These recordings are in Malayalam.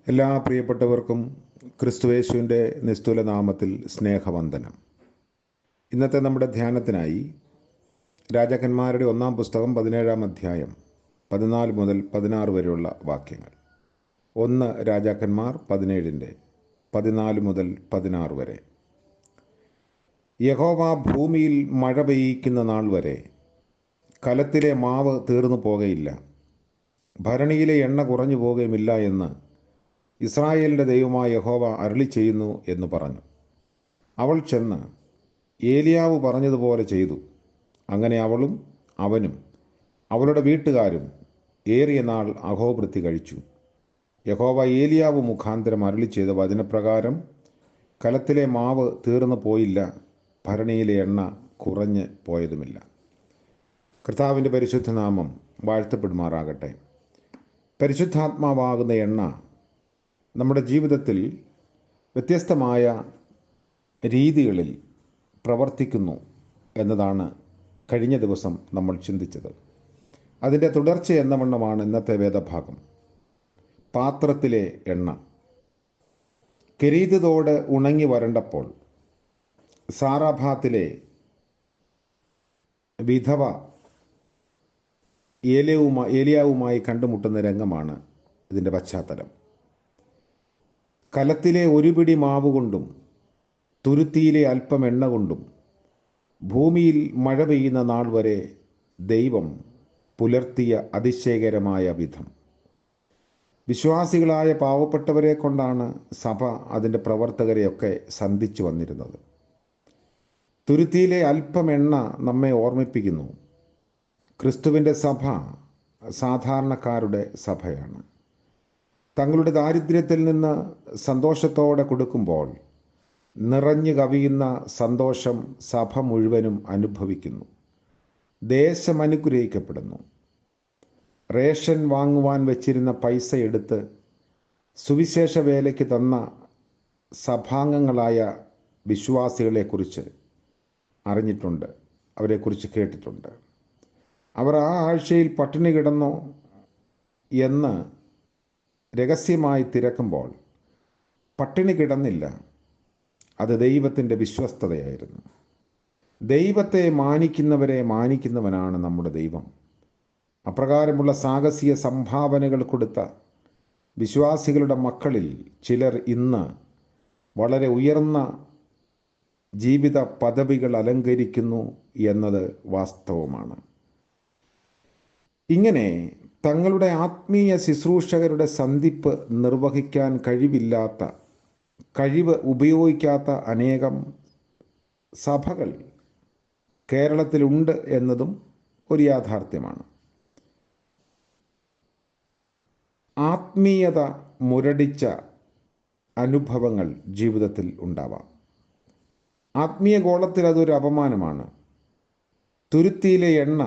എല്ലാ പ്രിയപ്പെട്ടവർക്കും ക്രിസ്തുയേശുവിൻ്റെ നിസ്തുല നാമത്തിൽ സ്നേഹവന്ദനം. ഇന്നത്തെ നമ്മുടെ ധ്യാനത്തിനായി രാജാക്കന്മാരുടെ 1-ാം പുസ്തകം 17-ാം അധ്യായം 14 മുതൽ 16 വരെയുള്ള വാക്യങ്ങൾ. 1 രാജാക്കന്മാർ 17-ന്റെ 14 മുതൽ 16 വരെ. യഹോവ ഭൂമിയിൽ മഴ പെയ്യിക്കുന്ന നാൾ വരെ കലത്തിലെ മാവ് തീർന്നു പോകയില്ല, ഭരണിയിലെ എണ്ണ കുറഞ്ഞു പോകുകയുമില്ല എന്ന് ഇസ്രായേലിൻ്റെ ദൈവമായ യഹോവ അരുളി ചെയ്യുന്നു എന്ന് പറഞ്ഞു. അവൾ ചെന്ന് ഏലിയാവ് പറഞ്ഞതുപോലെ ചെയ്തു. അങ്ങനെ അവളും അവനും അവളുടെ വീട്ടുകാരും ഏറിയ നാൾ അഹോവൃത്തി കഴിച്ചു. യഹോവ ഏലിയാവ് മുഖാന്തരം അരുളി ചെയ്ത വചനപ്രകാരം കലത്തിലെ മാവ് തീർന്നു പോയില്ല, ഭരണിയിലെ എണ്ണ കുറഞ്ഞ് പോയതുമില്ല. കർത്താവിൻ്റെ പരിശുദ്ധ നാമം വാഴ്ത്തപ്പെടുമാറാകട്ടെ. പരിശുദ്ധാത്മാവാകുന്ന എണ്ണ നമ്മുടെ ജീവിതത്തിൽ വ്യത്യസ്തമായ രീതികളിൽ പ്രവർത്തിക്കുന്നു എന്നതാണ് കഴിഞ്ഞ ദിവസം നമ്മൾ ചിന്തിച്ചത്. അതിൻ്റെ തുടർച്ച എന്നവണ്ണമാണ് ഇന്നത്തെ വേദഭാഗം. പാത്രത്തിലെ എണ്ണ. കെരീത് തോട് ഉണങ്ങി വരണ്ടപ്പോൾ സാറാഭാത്തിലെ വിധവ ഏലിയാവുമായി കണ്ടുമുട്ടുന്ന രംഗമാണ് ഇതിൻ്റെ പശ്ചാത്തലം. കലത്തിലെ ഒരു പിടി മാവ് കൊണ്ടും തുരുത്തിയിലെ അല്പം എണ്ണ കൊണ്ടും ഭൂമിയിൽ മഴ പെയ്യുന്ന നാൾ വരെ ദൈവം പുലർത്തിയ അതിശയകരമായ വിധം. വിശ്വാസികളായ പാവപ്പെട്ടവരെ കൊണ്ടാണ് സഭ അതിൻ്റെ പ്രവർത്തകരെയൊക്കെ സന്ധിച്ചു വന്നിരുന്നത്. തുരുത്തിയിലെ അല്പം എണ്ണ നമ്മെ ഓർമ്മിപ്പിക്കുന്നു, ക്രിസ്തുവിൻ്റെ സഭ സാധാരണക്കാരുടെ സഭയാണ്. തങ്ങളുടെ ദാരിദ്ര്യത്തിൽ നിന്ന് സന്തോഷത്തോടെ കൊടുക്കുമ്പോൾ നിറഞ്ഞു കവിയുന്ന സന്തോഷം സഭ മുഴുവനും അനുഭവിക്കുന്നു. ദേശം അനുഗ്രഹിക്കപ്പെടുന്നു. റേഷൻ വാങ്ങുവാൻ വച്ചിരുന്ന പൈസ എടുത്ത് സുവിശേഷ വേലയ്ക്ക് തന്ന സഭാംഗങ്ങളായ വിശ്വാസികളെക്കുറിച്ച് അറിഞ്ഞിട്ടുണ്ട്, അവരെക്കുറിച്ച് കേട്ടിട്ടുണ്ട്. അവർ ആ ആഴ്ചയിൽ പട്ടിണി കിടന്നോ എന്ന് രഹസ്യമായി തിരക്കുമ്പോൾ പട്ടിണി കിടന്നില്ല. അത് ദൈവത്തിൻ്റെ വിശ്വസ്തതയായിരുന്നു. ദൈവത്തെ മാനിക്കുന്നവരെ മാനിക്കുന്നവനാണ് നമ്മുടെ ദൈവം. അപ്രകാരമുള്ള സാഹസിക സംഭാവനകൾ കൊടുത്ത വിശ്വാസികളുടെ മക്കളിൽ ചിലർ ഇന്ന് വളരെ ഉയർന്ന ജീവിത പദവികൾ അലങ്കരിക്കുന്നു എന്നത് വാസ്തവമാണ്. ഇങ്ങനെ തങ്ങളുടെ ആത്മീയ ശുശ്രൂഷകരുടെ സന്ധിപ്പ് നിർവഹിക്കാൻ കഴിവ് ഉപയോഗിക്കാത്ത അനേകം സഭകൾ കേരളത്തിലുണ്ട് എന്നതും ഒരു യാഥാർത്ഥ്യമാണ്. ആത്മീയത മുരടിച്ച അനുഭവങ്ങൾ ജീവിതത്തിൽ ഉണ്ടാവാം. ആത്മീയ ഗോളത്തിൽ അതൊരു അപമാനമാണ്. തുരുത്തിയിലെ എണ്ണ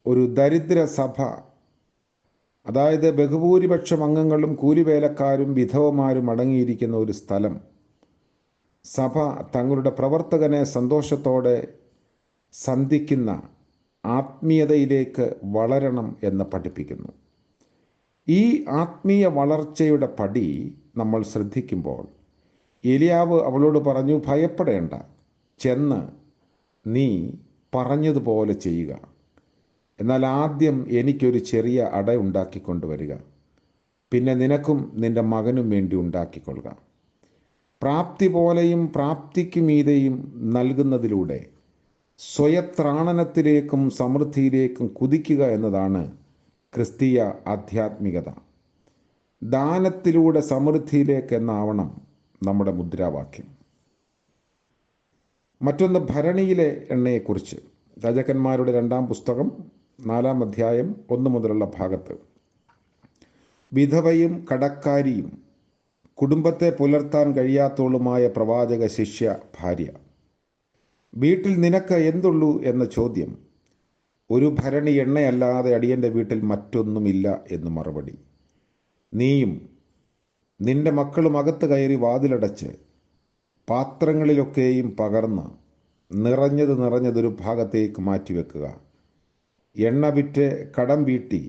ഒരു ദരിദ്ര സഭ, അതായത് ബഹുഭൂരിപക്ഷം അംഗങ്ങളും കൂലിവേലക്കാരും വിധവമാരും അടങ്ങിയിരിക്കുന്ന ഒരു സ്ഥലം, സഭ തങ്ങളുടെ പ്രവർത്തകനെ സന്തോഷത്തോടെ സന്ധിക്കുന്ന ആത്മീയതയിലേക്ക് വളരണം എന്ന് പഠിപ്പിക്കുന്നു. ഈ ആത്മീയ വളർച്ചയുടെ പടി നമ്മൾ ശ്രദ്ധിക്കുമ്പോൾ ഏലിയാവ് അവളോട് പറഞ്ഞു, ഭയപ്പെടേണ്ട, ചെന്ന് നീ പറഞ്ഞതുപോലെ ചെയ്യുക. എന്നാൽ ആദ്യം എനിക്കൊരു ചെറിയ അട ഉണ്ടാക്കിക്കൊണ്ടുവരിക, പിന്നെ നിനക്കും നിൻ്റെ മകനും വേണ്ടി ഉണ്ടാക്കിക്കൊള്ളുക. പ്രാപ്തി പോലെയും പ്രാപ്തിക്ക് മീതെയും നൽകുന്നതിലൂടെ സ്വയത്രാണനത്തിലേക്കും സമൃദ്ധിയിലേക്കും കുതിക്കുക എന്നതാണ് ക്രിസ്തീയ ആധ്യാത്മികത. ദാനത്തിലൂടെ സമൃദ്ധിയിലേക്ക് എന്നാവണം നമ്മുടെ മുദ്രാവാക്യം. മറ്റൊന്ന് ഭരണിയിലെ എണ്ണയെക്കുറിച്ച്. രാജാക്കന്മാരുടെ 2-ാം പുസ്തകം 4-ാം അധ്യായം 1 മുതലുള്ള ഭാഗത്ത് വിധവയും കടക്കാരിയും കുടുംബത്തെ പുലർത്താൻ കഴിയാത്തവളുമായ പ്രവാചക ശിഷ്യ ഭാര്യ. വീട്ടിൽ നിനക്ക് എന്തുള്ളൂ എന്ന ചോദ്യം. ഒരു ഭരണി എണ്ണയല്ലാതെ അടിയൻ്റെ വീട്ടിൽ മറ്റൊന്നുമില്ല എന്ന് മറുപടി. നീയും നിന്റെ മക്കളും അകത്ത് കയറി വാതിലടച്ച് പാത്രങ്ങളിലൊക്കെയും പകർന്ന് നിറഞ്ഞതൊരു ഭാഗത്തേക്ക് മാറ്റിവെക്കുക. എണ്ണ വിറ്റ് കടം വീട്ടി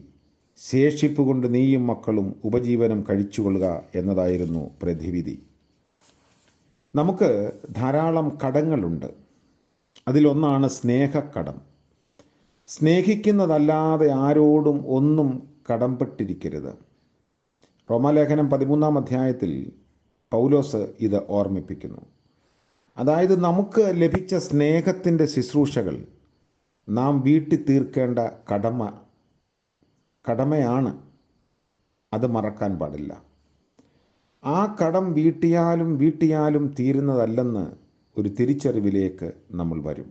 ശേഷിപ്പ് കൊണ്ട് നീയും മക്കളും ഉപജീവനം കഴിച്ചുകൊള്ളുക എന്നതായിരുന്നു പ്രതിവിധി. നമുക്ക് ധാരാളം കടങ്ങളുണ്ട്. അതിലൊന്നാണ് സ്നേഹക്കടം. സ്നേഹിക്കുന്നതല്ലാതെ ആരോടും ഒന്നും കടംപെട്ടിരിക്കരുത്. റോമാലേഖനം 13-ാം അധ്യായത്തിൽ പൗലോസ് ഇത് ഓർമ്മിപ്പിക്കുന്നു. അതായത് നമുക്ക് ലഭിച്ച സ്നേഹത്തിൻ്റെ ശുശ്രൂഷകൾ നാം വീട്ടി തീർക്കേണ്ട കടമയാണ്. അത് മറക്കാൻ പാടില്ല. ആ കടം വീട്ടിയാലും തീരുന്നതല്ലെന്ന് ഒരു തിരിച്ചറിവിലേക്ക് നമ്മൾ വരും.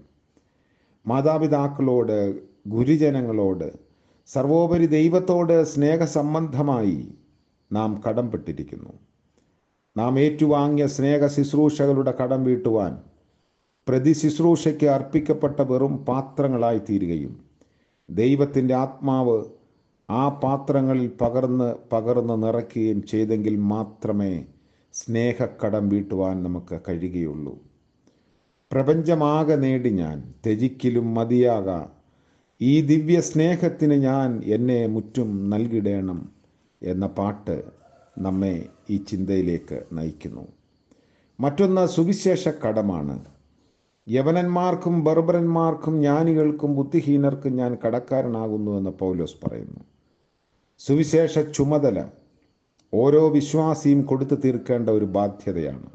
മാതാപിതാക്കളോട്, ഗുരുജനങ്ങളോട്, സർവോപരി ദൈവത്തോട് സ്നേഹസംബന്ധമായി നാം കടംപെട്ടിരിക്കുന്നു. നാം ഏറ്റുവാങ്ങിയ സ്നേഹ ശുശ്രൂഷകളുടെ കടം വീട്ടുവാൻ പ്രതി ശുശ്രൂഷയ്ക്ക് അർപ്പിക്കപ്പെട്ട വെറും പാത്രങ്ങളായി തീരുകയും ദൈവത്തിൻ്റെ ആത്മാവ് ആ പാത്രങ്ങളിൽ പകർന്ന് നിറയ്ക്കുകയും ചെയ്തെങ്കിൽ മാത്രമേ സ്നേഹക്കടം വീട്ടുവാൻ നമുക്ക് കഴിയുകയുള്ളൂ. പ്രപഞ്ചമാകെ നേടി ഞാൻ ത്യജിക്കലും മതിയാക ഈ ദിവ്യ സ്നേഹത്തിന് ഞാൻ എന്നെ മുറ്റും നൽകിടേണം എന്ന പാട്ട് നമ്മെ ഈ ചിന്തയിലേക്ക് നയിക്കുന്നു. മറ്റൊന്ന് സുവിശേഷ കടമാണ്. യവനന്മാർക്കും ബർബരന്മാർക്കും ജ്ഞാനികൾക്കും ബുദ്ധിഹീനർക്കും ഞാൻ കടക്കാരനാകുന്നു എന്ന് പൗലോസ് പറയുന്നു. സുവിശേഷ ചുമതല ഓരോ വിശ്വാസിയും കൊടുത്തു തീർക്കേണ്ട ഒരു ബാധ്യതയാണ്.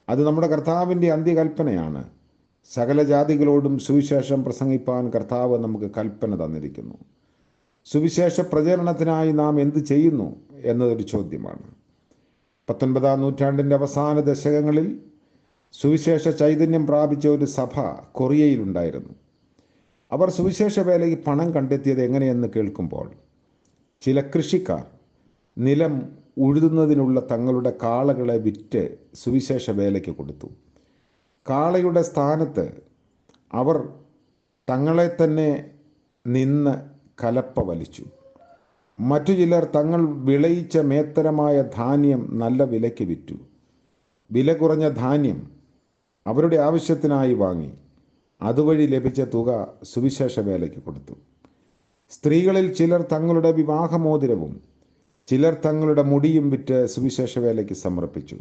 അത് നമ്മുടെ കർത്താവിൻ്റെ അന്ത്യകൽപ്പനയാണ്. സകല ജാതികളോടും സുവിശേഷം പ്രസംഗിപ്പാൻ കർത്താവ് നമുക്ക് കൽപ്പന തന്നിരിക്കുന്നു. സുവിശേഷ പ്രചരണത്തിനായി നാം എന്ത് ചെയ്യുന്നു എന്നതൊരു ചോദ്യമാണ്. 19-ാം നൂറ്റാണ്ടിൻ്റെ അവസാന ദശകങ്ങളിൽ സുവിശേഷ ചൈതന്യം പ്രാപിച്ച ഒരു സഭ കൊറിയയിലുണ്ടായിരുന്നു. അവർ സുവിശേഷ വേലയ്ക്ക് പണം കണ്ടെത്തിയത് എങ്ങനെയെന്ന് കേൾക്കുമ്പോൾ ചില കൃഷിക്കാർ നിലം ഉഴുതുന്നതിനുള്ള തങ്ങളുടെ കാളകളെ വിറ്റ് സുവിശേഷ വേലയ്ക്ക് കൊടുത്തു. കാളയുടെ സ്ഥാനത്ത് അവർ തങ്ങളെ തന്നെ നിന്ന് കലപ്പ വലിച്ചു. മറ്റു ചിലർ തങ്ങൾ വിളയിച്ച മേത്തരമായ ധാന്യം നല്ല വിലയ്ക്ക് വിറ്റു. വില കുറഞ്ഞ ധാന്യം അവരുടെ ആവശ്യത്തിനായി വാങ്ങി അതുവഴി ലഭിച്ച തുക സുവിശേഷ വേലയ്ക്ക് കൊടുത്തു. സ്ത്രീകളിൽ ചിലർ തങ്ങളുടെ വിവാഹമോതിരവും ചിലർ തങ്ങളുടെ മുടിയും വിറ്റ് സുവിശേഷ വേലയ്ക്ക് സമർപ്പിച്ചു.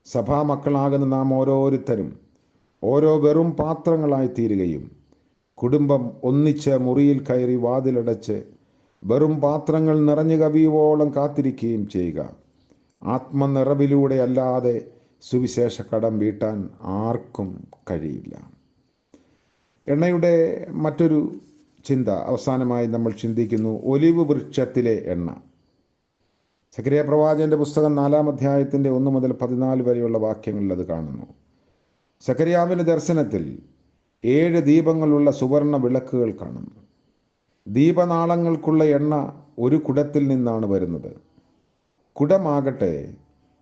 സഭാമക്കളാകുന്ന നാം ഓരോരുത്തരും ഓരോ വെറും പാത്രങ്ങളായി തീരുകയും കുടുംബം ഒന്നിച്ച് മുറിയിൽ കയറി വാതിലടച്ച് വെറും പാത്രങ്ങൾ നിറഞ്ഞു കവിയുവോളം കാത്തിരിക്കുകയും ചെയ്യുക. ആത്മനിറവിലൂടെ അല്ലാതെ സുവിശേഷ കടം വീട്ടാൻ ആർക്കും കഴിയില്ല. എണ്ണയുടെ മറ്റൊരു ചിന്ത അവസാനമായി നമ്മൾ ചിന്തിക്കുന്നു. ഒലിവ് വൃക്ഷത്തിലെ എണ്ണ. സഖറിയ പ്രവാചകന്റെ പുസ്തകം 4-ാം അധ്യായത്തിൻ്റെ 1 മുതൽ 14 വരെയുള്ള വാക്യങ്ങളിൽ അത് കാണുന്നു. സഖറിയാവിൻ്റെ ദർശനത്തിൽ 7 ദീപങ്ങളുള്ള സുവർണ വിളക്കുകൾ കാണുന്നു. ദീപനാളങ്ങൾക്കുള്ള എണ്ണ ഒരു കുടത്തിൽ നിന്നാണ് വരുന്നത്. കുടമാകട്ടെ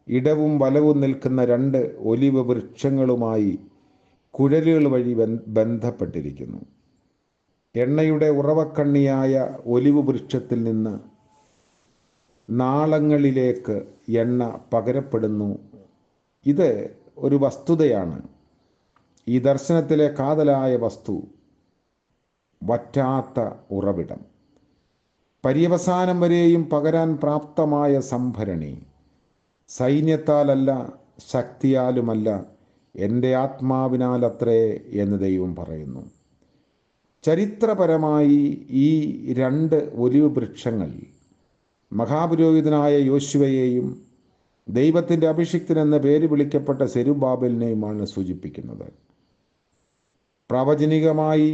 ഇടവും വലവും നിൽക്കുന്ന 2 ഒലിവ് വൃക്ഷങ്ങളുമായി കുഴലുകൾ വഴി ബന്ധപ്പെട്ടിരിക്കുന്നു. എണ്ണയുടെ ഉറവക്കണ്ണിയായ ഒലിവ് വൃക്ഷത്തിൽ നിന്ന് നാളങ്ങളിലേക്ക് എണ്ണ പകരപ്പെടുന്നു. ഇത് ഒരു വസ്തുതയാണ്. ഈ ദർശനത്തിലെ കാതലായ വസ്തു വറ്റാത്ത ഉറവിടം, പര്യവസാനം വരെയും പകരാൻ പ്രാപ്തമായ സംഭരണി. സൈന്യത്താലല്ല ശക്തിയാലുമല്ല എൻ്റെ ആത്മാവിനാലത്രേ എന്ന് ദൈവം പറയുന്നു. ചരിത്രപരമായി ഈ 2 ഒലിവ് വൃക്ഷങ്ങൾ മഹാപുരോഹിതനായ യോശുവയെയും ദൈവത്തിൻ്റെ അഭിഷിക്തനെന്ന പേര് വിളിക്കപ്പെട്ട സെരുബ്ബാബേലിനെയുമാണ് സൂചിപ്പിക്കുന്നത്. പ്രവചനികമായി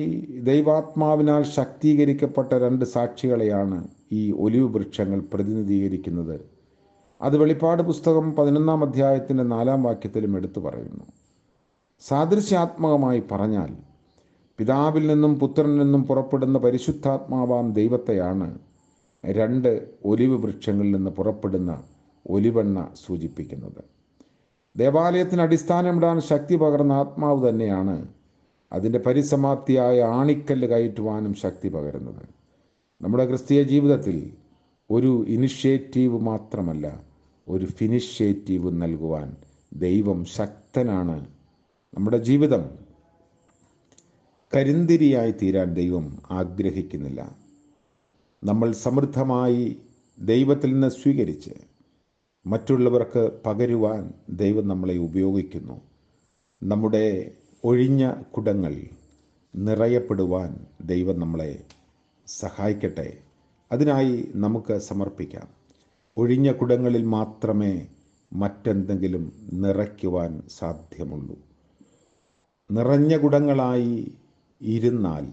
ദൈവാത്മാവിനാൽ ശക്തീകരിക്കപ്പെട്ട 2 സാക്ഷികളെയാണ് ഈ ഒലിവ് വൃക്ഷങ്ങൾ പ്രതിനിധീകരിക്കുന്നത്. അത് വെളിപ്പാട് പുസ്തകം 11-ാം അധ്യായത്തിൻ്റെ 4-ാം വാക്യത്തിലും എടുത്തു പറയുന്നു. സാദൃശ്യാത്മകമായി പറഞ്ഞാൽ പിതാവിൽ നിന്നും പുത്രനിൽ നിന്നും പുറപ്പെടുന്ന പരിശുദ്ധാത്മാവാം ദൈവത്തെയാണ് 2 ഒലിവ് വൃക്ഷങ്ങളിൽ നിന്ന് പുറപ്പെടുന്ന ഒലിവെണ്ണ സൂചിപ്പിക്കുന്നത്. ദേവാലയത്തിന് അടിസ്ഥാനമിടാൻ ശക്തി പകർന്ന ആത്മാവ് തന്നെയാണ് അതിൻ്റെ പരിസമാപ്തിയായ ആണിക്കല്ല് കയറ്റുവാനും ശക്തി പകരുന്നത്. നമ്മുടെ ക്രിസ്തീയ ജീവിതത്തിൽ ഒരു ഇനിഷ്യേറ്റീവ് മാത്രമല്ല, ഒരു ഫിനിഷ്യേറ്റീവ് നൽകുവാൻ ദൈവം ശക്തനാണ്. നമ്മുടെ ജീവിതം കരിന്തിരിയായി തീരാൻ ദൈവം ആഗ്രഹിക്കുന്നില്ല. നമ്മൾ സമൃദ്ധമായി ദൈവത്തിൽ നിന്ന് സ്വീകരിച്ച് മറ്റുള്ളവർക്ക് പകരുവാൻ ദൈവം നമ്മളെ ഉപയോഗിക്കുന്നു. നമ്മുടെ ഒഴിഞ്ഞ കുടങ്ങൾ നിറയപ്പെടുവാൻ ദൈവം നമ്മളെ സഹായിക്കട്ടെ. അതിനായി നമുക്ക് സമർപ്പിക്കാം. ഒഴിഞ്ഞ കുടങ്ങളിൽ മാത്രമേ മറ്റെന്തെങ്കിലും നിറയ്ക്കുവാൻ സാധ്യമുള്ളൂ. നിറഞ്ഞ കുടങ്ങളായി ഇരുന്നാൽ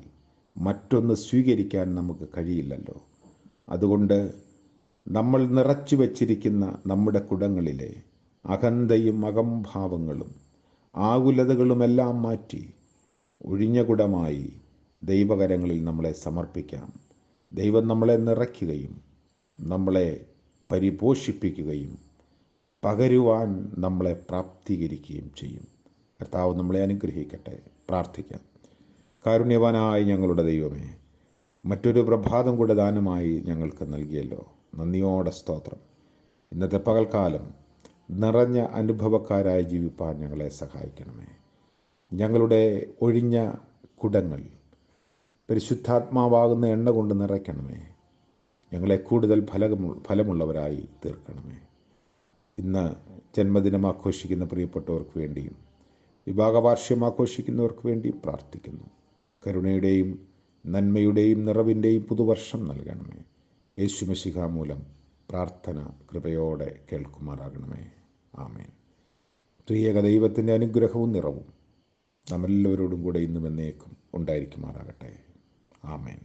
മറ്റൊന്ന് സ്വീകരിക്കാൻ നമുക്ക് കഴിയില്ലല്ലോ. അതുകൊണ്ട് നമ്മൾ നിറച്ചു വച്ചിരിക്കുന്ന നമ്മുടെ കുടങ്ങളിലെ അഹന്തയും അകംഭാവങ്ങളും ആകുലതകളുമെല്ലാം മാറ്റി ഒഴിഞ്ഞ കുടമായി ദൈവകരങ്ങളിൽ നമ്മളെ സമർപ്പിക്കാം. ദൈവം നമ്മളെ നിറയ്ക്കുകയും നമ്മളെ പരിപോഷിപ്പിക്കുകയും പകരുവാൻ നമ്മളെ പ്രാപ്തീകരിക്കുകയും ചെയ്യും. കർത്താവ് നമ്മളെ അനുഗ്രഹിക്കട്ടെ. പ്രാർത്ഥിക്കാം. കാരുണ്യവാനായ ഞങ്ങളുടെ ദൈവമേ, മറ്റൊരു പ്രഭാതം കൂടെ ദാനമായി ഞങ്ങൾക്ക് നൽകിയല്ലോ. നന്ദിയോടെ സ്തോത്രം. ഇന്നത്തെ പകൽക്കാലം നിറഞ്ഞ അനുഭവക്കാരായി ജീവിപ്പാൻ ഞങ്ങളെ സഹായിക്കണമേ. ഞങ്ങളുടെ ഒഴിഞ്ഞ കുടങ്ങൾ പരിശുദ്ധാത്മാവാകുന്ന എണ്ണ കൊണ്ട് നിറയ്ക്കണമേ. ഞങ്ങളെ കൂടുതൽ ഫലമുള്ളവരായി തീർക്കണമേ. ഇന്ന് ജന്മദിനം ആഘോഷിക്കുന്ന പ്രിയപ്പെട്ടവർക്ക് വേണ്ടിയും വിവാഹവാർഷികം ആഘോഷിക്കുന്നവർക്ക് വേണ്ടിയും പ്രാർത്ഥിക്കുന്നു. കരുണയുടെയും നന്മയുടെയും നിറവിൻ്റെയും പുതുവർഷം നൽകണമേ. യേശു മിശിഹാ മൂലം പ്രാർത്ഥന കൃപയോടെ കേൾക്കുമാറാകണമേ. ആമേൻ. ത്രിയേക ദൈവത്തിൻ്റെ അനുഗ്രഹവും നിറവും നമ്മെല്ലാവരോടും കൂടെ ഇന്നും എന്നേക്കും ഉണ്ടായിരിക്കുമാറാകട്ടെ. ആമേൻ.